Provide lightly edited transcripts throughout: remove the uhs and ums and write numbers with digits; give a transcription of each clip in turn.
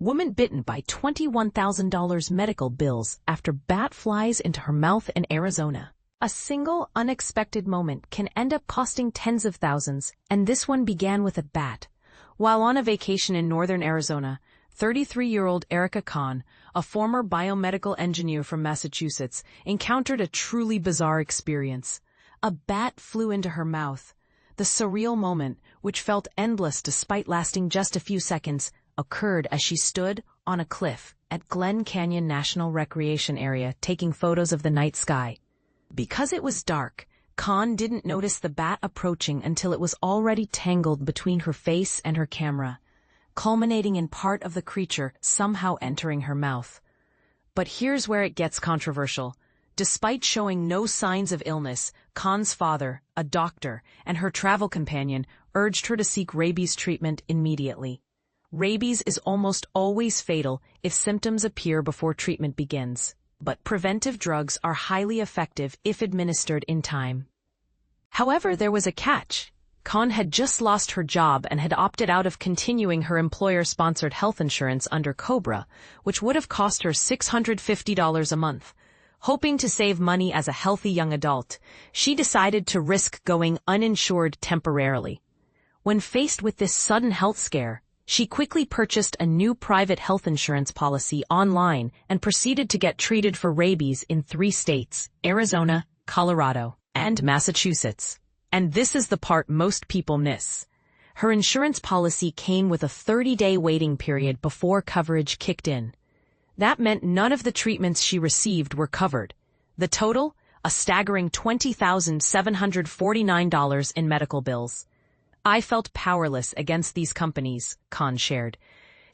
Woman bitten by $21,000 medical bills after bat flies into her mouth in Arizona. A single, unexpected moment can end up costing tens of thousands, and this one began with a bat. While on a vacation in northern Arizona, 33-year-old Erica Kahn, a former biomedical engineer from Massachusetts, encountered a truly bizarre experience. A bat flew into her mouth. The surreal moment, which felt endless despite lasting just a few seconds, occurred as she stood on a cliff at Glen Canyon National Recreation Area taking photos of the night sky. Because it was dark, Kahn didn't notice the bat approaching until it was already tangled between her face and her camera, culminating in part of the creature somehow entering her mouth. But here's where it gets controversial. Despite showing no signs of illness, Kahn's father, a doctor, and her travel companion urged her to seek rabies treatment immediately. Rabies is almost always fatal if symptoms appear before treatment begins, but preventive drugs are highly effective if administered in time. However, there was a catch. Kahn had just lost her job and had opted out of continuing her employer-sponsored health insurance under COBRA, which would have cost her $650 a month. Hoping to save money as a healthy young adult, she decided to risk going uninsured temporarily. When faced with this sudden health scare, she quickly purchased a new private health insurance policy online and proceeded to get treated for rabies in 3 states, Arizona, Colorado, and Massachusetts. And this is the part most people miss. Her insurance policy came with a 30-day waiting period before coverage kicked in. That meant none of the treatments she received were covered. The total? A staggering $20,749 in medical bills. I felt powerless against these companies, Kahn shared.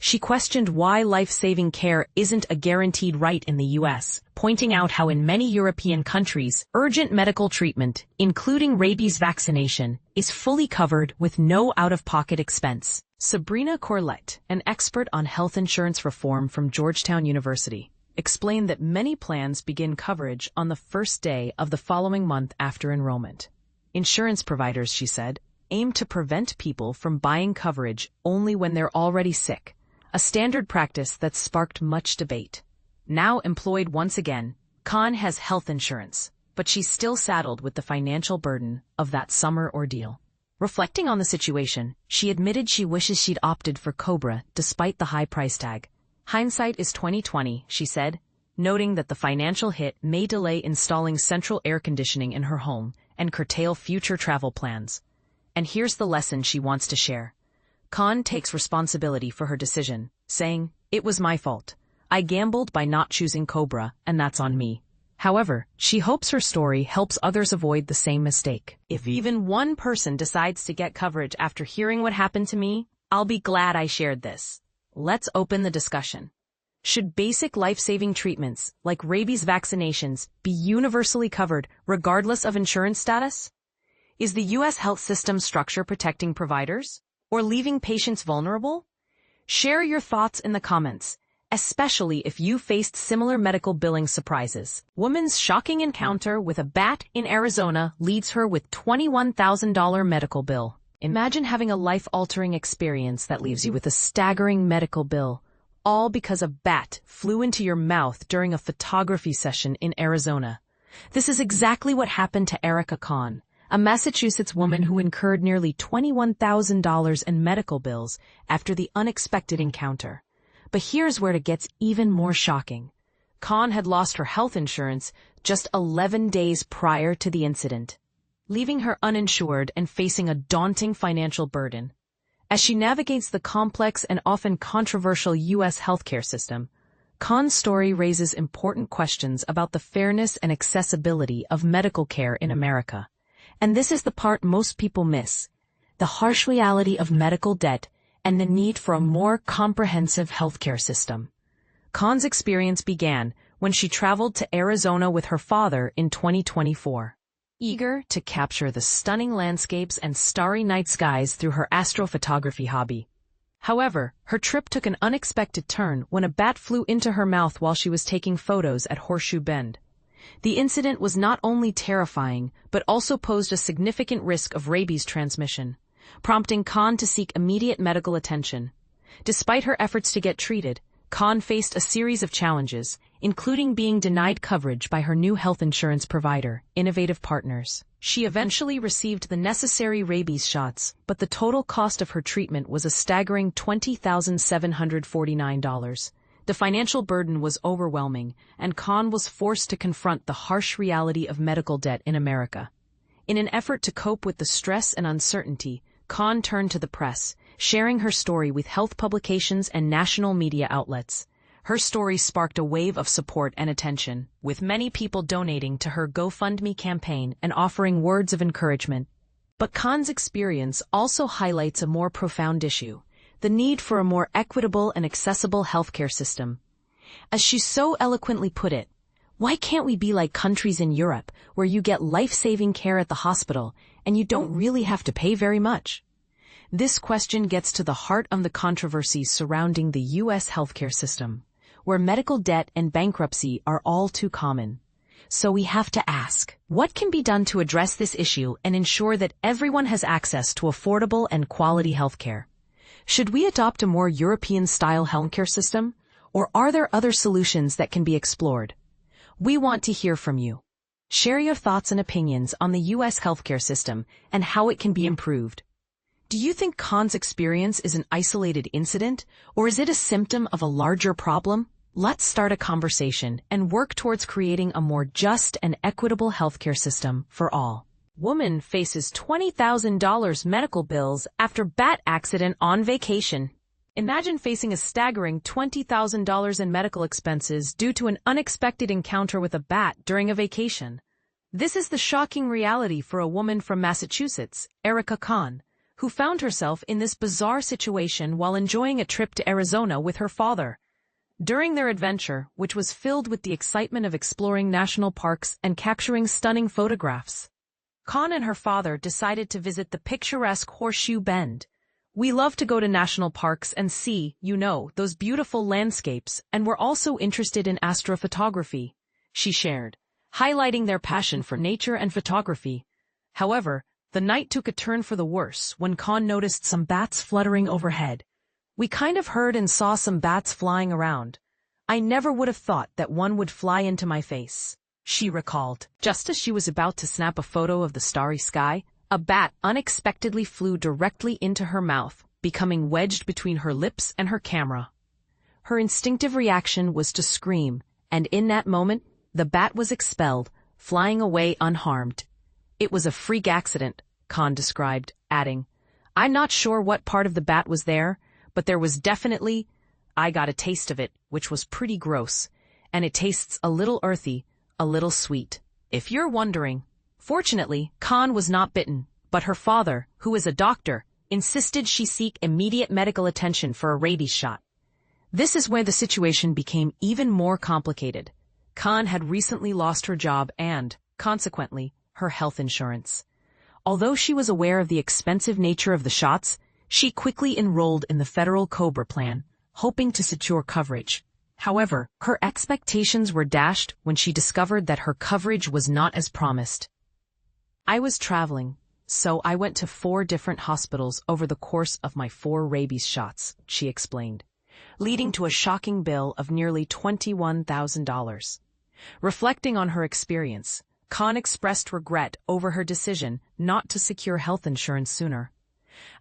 She questioned why life-saving care isn't a guaranteed right in the U.S., pointing out how in many European countries, urgent medical treatment, including rabies vaccination, is fully covered with no out-of-pocket expense. Sabrina Corlett, an expert on health insurance reform from Georgetown University, explained that many plans begin coverage on the first day of the following month after enrollment. Insurance providers, she said, aim to prevent people from buying coverage only when they're already sick, a standard practice that sparked much debate. Now employed once again, Kahn has health insurance, but she's still saddled with the financial burden of that summer ordeal. Reflecting on the situation, she admitted she wishes she'd opted for COBRA despite the high price tag. Hindsight is 20/20, she said, noting that the financial hit may delay installing central air conditioning in her home and curtail future travel plans. And here's the lesson she wants to share. Kahn takes responsibility for her decision, saying, "It was my fault. I gambled by not choosing COBRA, and that's on me." However, she hopes her story helps others avoid the same mistake. If even one person decides to get coverage after hearing what happened to me, I'll be glad I shared this. Let's open the discussion. Should basic life-saving treatments, like rabies vaccinations, be universally covered regardless of insurance status? Is the U.S. health system structure protecting providers, or leaving patients vulnerable? Share your thoughts in the comments, especially if you faced similar medical billing surprises. Woman's shocking encounter with a bat in Arizona leads her with $21,000 medical bill. Imagine having a life-altering experience that leaves you with a staggering medical bill, all because a bat flew into your mouth during a photography session in Arizona. This is exactly what happened to Erica Kahn, a Massachusetts woman who incurred nearly $21,000 in medical bills after the unexpected encounter. But here's where it gets even more shocking. Kahn had lost her health insurance just 11 days prior to the incident, leaving her uninsured and facing a daunting financial burden. As she navigates the complex and often controversial U.S. healthcare system, Kahn's story raises important questions about the fairness and accessibility of medical care in America. And this is the part most people miss: the harsh reality of medical debt and the need for a more comprehensive healthcare system. Kahn's experience began when she traveled to Arizona with her father in 2024. Eager to capture the stunning landscapes and starry night skies through her astrophotography hobby. However, her trip took an unexpected turn when a bat flew into her mouth while she was taking photos at Horseshoe Bend. The incident was not only terrifying, but also posed a significant risk of rabies transmission, prompting Kahn to seek immediate medical attention. Despite her efforts to get treated, Kahn faced a series of challenges, including being denied coverage by her new health insurance provider, Innovative Partners. She eventually received the necessary rabies shots, but the total cost of her treatment was a staggering $20,749. The financial burden was overwhelming, and Kahn was forced to confront the harsh reality of medical debt in America. In an effort to cope with the stress and uncertainty, Kahn turned to the press, sharing her story with health publications and national media outlets. Her story sparked a wave of support and attention, with many people donating to her GoFundMe campaign and offering words of encouragement. But Kahn's experience also highlights a more profound issue: the need for a more equitable and accessible healthcare system. As she so eloquently put it, why can't we be like countries in Europe, where you get life-saving care at the hospital and you don't really have to pay very much? This question gets to the heart of the controversies surrounding the U.S. healthcare system, where medical debt and bankruptcy are all too common. So we have to ask, what can be done to address this issue and ensure that everyone has access to affordable and quality healthcare? Should we adopt a more European-style healthcare system, or are there other solutions that can be explored? We want to hear from you. Share your thoughts and opinions on the U.S. healthcare system and how it can be improved. Do you think Kahn's experience is an isolated incident, or is it a symptom of a larger problem? Let's start a conversation and work towards creating a more just and equitable healthcare system for all. Woman faces $20,000 medical bills after bat accident on vacation. Imagine facing a staggering $20,000 in medical expenses due to an unexpected encounter with a bat during a vacation. This is the shocking reality for a woman from Massachusetts, Erica Kahn, who found herself in this bizarre situation while enjoying a trip to Arizona with her father. During their adventure, which was filled with the excitement of exploring national parks and capturing stunning photographs, Kahn and her father decided to visit the picturesque Horseshoe Bend. "We love to go to national parks and see, those beautiful landscapes, and we're also interested in astrophotography," she shared, highlighting their passion for nature and photography. However, the night took a turn for the worse when Kahn noticed some bats fluttering overhead. "We kind of heard and saw some bats flying around. I never would have thought that one would fly into my face," she recalled. Just as she was about to snap a photo of the starry sky, a bat unexpectedly flew directly into her mouth, becoming wedged between her lips and her camera. Her instinctive reaction was to scream, and in that moment, the bat was expelled, flying away unharmed. "It was a freak accident," Kahn described, adding, "I'm not sure what part of the bat was there, but there was definitely, I got a taste of it, which was pretty gross, and it tastes a little earthy, a little sweet." If you're wondering, fortunately, Kahn was not bitten, but her father, who is a doctor, insisted she seek immediate medical attention for a rabies shot. This is where the situation became even more complicated. Kahn had recently lost her job and, consequently, her health insurance. Although she was aware of the expensive nature of the shots, she quickly enrolled in the federal COBRA plan, hoping to secure coverage. However, her expectations were dashed when she discovered that her coverage was not as promised. "I was traveling, so I went to 4 different hospitals over the course of my 4 rabies shots," she explained, leading to a shocking bill of nearly $21,000. Reflecting on her experience, Kahn expressed regret over her decision not to secure health insurance sooner.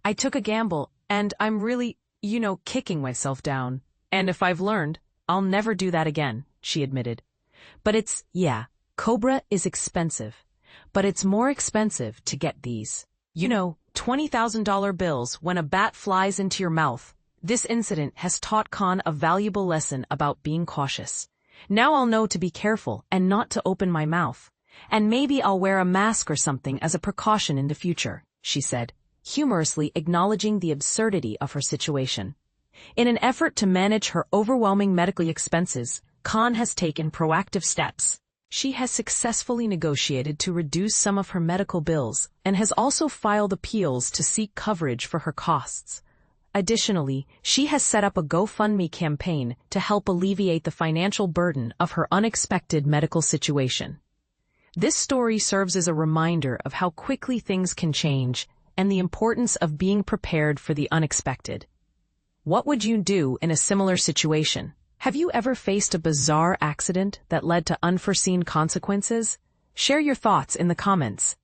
"I took a gamble, and I'm really, kicking myself down. And if I've learned, I'll never do that again," she admitted. But COBRA is expensive. But it's more expensive to get these, $20,000 bills when a bat flies into your mouth. This incident has taught Kahn a valuable lesson about being cautious. "Now I'll know to be careful and not to open my mouth. And maybe I'll wear a mask or something as a precaution in the future," she said, humorously acknowledging the absurdity of her situation. In an effort to manage her overwhelming medical expenses, Kahn has taken proactive steps. She has successfully negotiated to reduce some of her medical bills and has also filed appeals to seek coverage for her costs. Additionally, she has set up a GoFundMe campaign to help alleviate the financial burden of her unexpected medical situation. This story serves as a reminder of how quickly things can change and the importance of being prepared for the unexpected. What would you do in a similar situation? Have you ever faced a bizarre accident that led to unforeseen consequences? Share your thoughts in the comments.